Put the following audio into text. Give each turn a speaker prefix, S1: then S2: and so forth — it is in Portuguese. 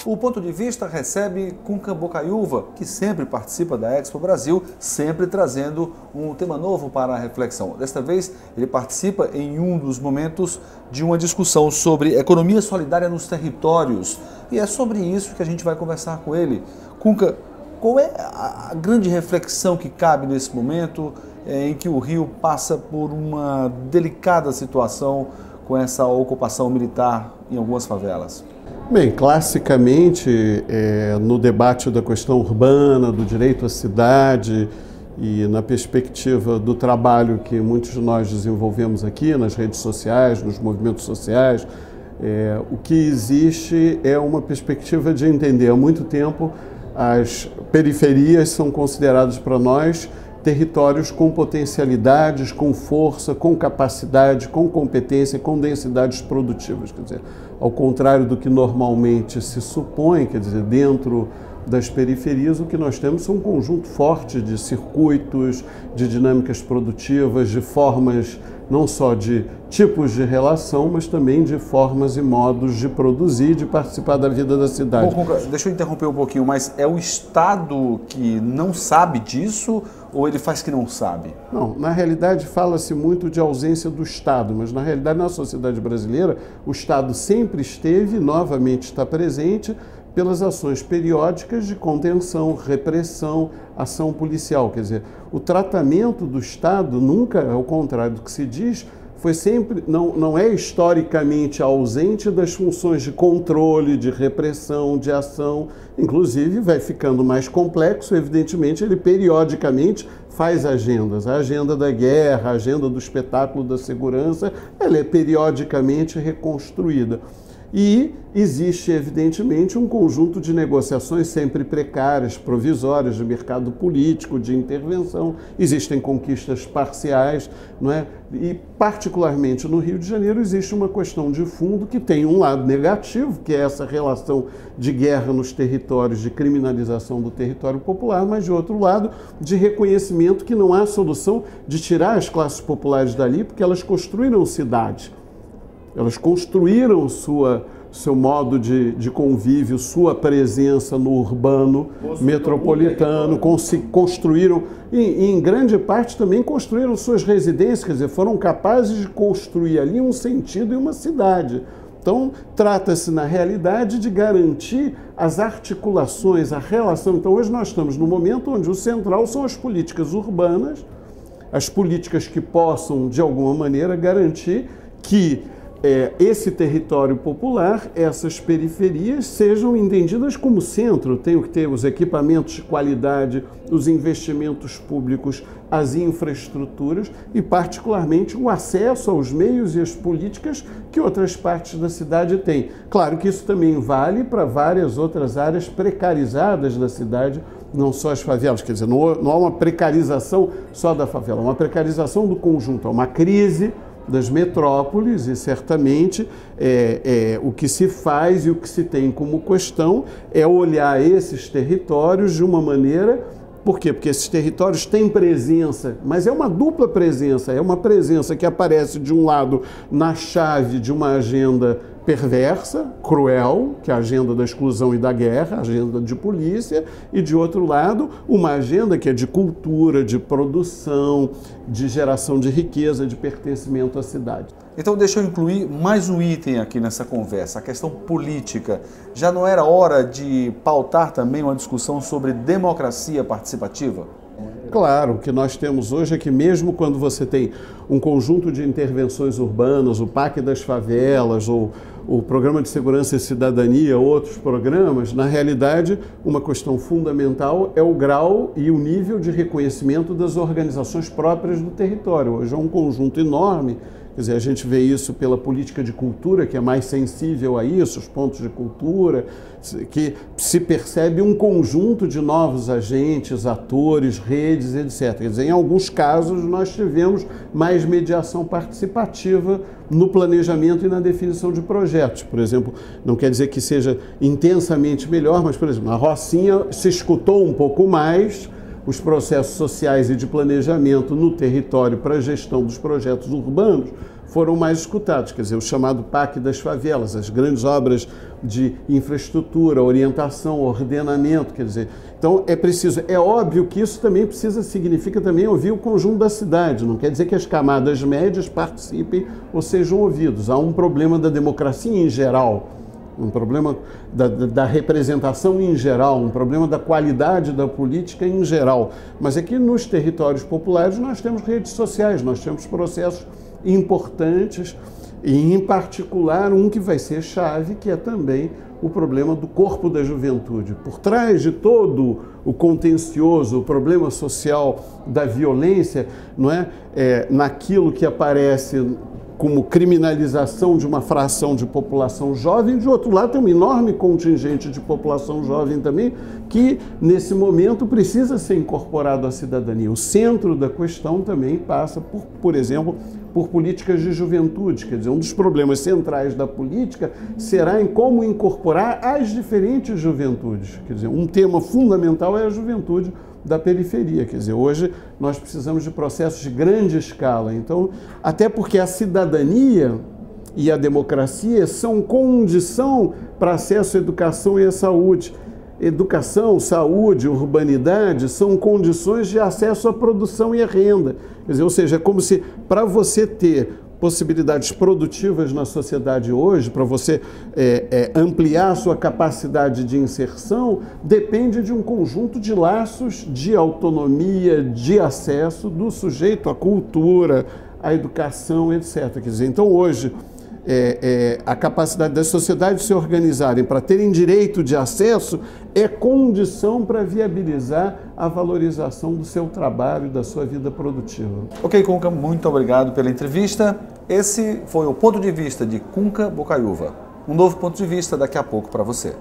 S1: O Ponto de Vista recebe Cunca Bocaiúva, que sempre participa da Expo Brasil, sempre trazendo um tema novo para a reflexão. Desta vez, ele participa em um dos momentos de uma discussão sobre economia solidária nos territórios. E é sobre isso que a gente vai conversar com ele. Cunca, qual é a grande reflexão que cabe nesse momento em que o Rio passa por uma delicada situação com essa ocupação militar em algumas favelas?
S2: Bem, classicamente, no debate da questão urbana, do direito à cidade e na perspectiva do trabalho que muitos de nós desenvolvemos aqui nas redes sociais, nos movimentos sociais, o que existe é uma perspectiva de entender há muito tempo as periferias são consideradas para nós territórios com potencialidades, com força, com capacidade, com competência, com densidades produtivas. Quer dizer, ao contrário do que normalmente se supõe, quer dizer, dentro das periferias, o que nós temos é um conjunto forte de circuitos, de dinâmicas produtivas, de formas não só de tipos de relação, mas também de formas e modos de produzir, de participar da vida da cidade.
S1: Bom, deixa eu interromper um pouquinho, mas é o Estado que não sabe disso ou ele faz que não sabe?
S2: Não, na realidade fala-se muito de ausência do Estado, mas na realidade na sociedade brasileira o Estado sempre esteve e novamente está presente pelas ações periódicas de contenção, repressão, ação policial. Quer dizer, o tratamento do Estado nunca, ao contrário do que se diz, foi sempre, não é historicamente ausente das funções de controle, de repressão, de ação. Inclusive, vai ficando mais complexo, evidentemente, ele periodicamente faz agendas. A agenda da guerra, a agenda do espetáculo da segurança, ela é periodicamente reconstruída. E existe, evidentemente, um conjunto de negociações sempre precárias, provisórias, de mercado político, de intervenção. Existem conquistas parciais, não é? E, particularmente no Rio de Janeiro, existe uma questão de fundo que tem um lado negativo, que é essa relação de guerra nos territórios, de criminalização do território popular, mas, de outro lado, de reconhecimento que não há solução de tirar as classes populares dali, porque elas construíram cidades. Elas construíram seu modo de convívio, sua presença no urbano, metropolitano, construíram, e em grande parte também construíram suas residências, quer dizer, foram capazes de construir ali um sentido e uma cidade. Então, trata-se, na realidade, de garantir as articulações, a relação. Então, hoje nós estamos no momento onde o central são as políticas urbanas, as políticas que possam, de alguma maneira, garantir que esse território popular, essas periferias, sejam entendidas como centro. Tem que ter os equipamentos de qualidade, os investimentos públicos, as infraestruturas e, particularmente, o acesso aos meios e às políticas que outras partes da cidade têm. Claro que isso também vale para várias outras áreas precarizadas da cidade, não só as favelas. Quer dizer, não há uma precarização só da favela, é uma precarização do conjunto, é uma crise das metrópoles e, certamente, o que se faz e o que se tem como questão é olhar esses territórios de uma maneira. Por quê? Porque esses territórios têm presença, mas é uma dupla presença, é uma presença que aparece, de um lado, na chave de uma agenda perversa, cruel, que é a agenda da exclusão e da guerra, a agenda de polícia, e, de outro lado, uma agenda que é de cultura, de produção, de geração de riqueza, de pertencimento à cidade.
S1: Então, deixa eu incluir mais um item aqui nessa conversa, a questão política. Já não era hora de pautar também uma discussão sobre democracia participativa?
S2: Claro, o que nós temos hoje é que, mesmo quando você tem um conjunto de intervenções urbanas, o PAC das favelas, ou o Programa de Segurança e Cidadania, outros programas, na realidade, uma questão fundamental é o grau e o nível de reconhecimento das organizações próprias do território. Hoje é um conjunto enorme. Quer dizer, a gente vê isso pela política de cultura, que é mais sensível a isso, os pontos de cultura, que se percebe um conjunto de novos agentes, atores, redes, etc. Quer dizer, em alguns casos nós tivemos mais mediação participativa no planejamento e na definição de projetos. Por exemplo, não quer dizer que seja intensamente melhor, mas, por exemplo, na Rocinha se escutou um pouco mais os processos sociais e de planejamento no território para a gestão dos projetos urbanos, foram mais escutados, quer dizer, o chamado PAC das favelas, as grandes obras de infraestrutura, orientação, ordenamento, quer dizer, então é preciso, é óbvio que isso também significa também ouvir o conjunto da cidade, não quer dizer que as camadas médias participem ou sejam ouvidos, há um problema da democracia em geral, um problema da representação em geral, um problema da qualidade da política em geral, mas é que nos territórios populares nós temos redes sociais, nós temos processos importantes e, em particular, um que vai ser chave, que é também o problema do corpo da juventude. Por trás de todo o contencioso, o problema social da violência, não é? Naquilo que aparece como criminalização de uma fração de população jovem, de outro lado tem um enorme contingente de população jovem também, que nesse momento precisa ser incorporado à cidadania. O centro da questão também passa por exemplo, por políticas de juventude, quer dizer, um dos problemas centrais da política será em como incorporar as diferentes juventudes, quer dizer, um tema fundamental é a juventude da periferia, quer dizer, hoje nós precisamos de processos de grande escala, então, até porque a cidadania e a democracia são condição para acesso à educação e à saúde. Educação, saúde, urbanidade são condições de acesso à produção e à renda, quer dizer, ou seja, é como se para você ter possibilidades produtivas na sociedade hoje, para você ampliar sua capacidade de inserção, depende de um conjunto de laços de autonomia, de acesso do sujeito à cultura, à educação, etc. Quer dizer, então hoje a capacidade das sociedades se organizarem para terem direito de acesso é condição para viabilizar a valorização do seu trabalho e da sua vida produtiva.
S1: Ok, Cunca, muito obrigado pela entrevista. Esse foi o ponto de vista de Cunca Bocaiúva. Um novo ponto de vista daqui a pouco para você.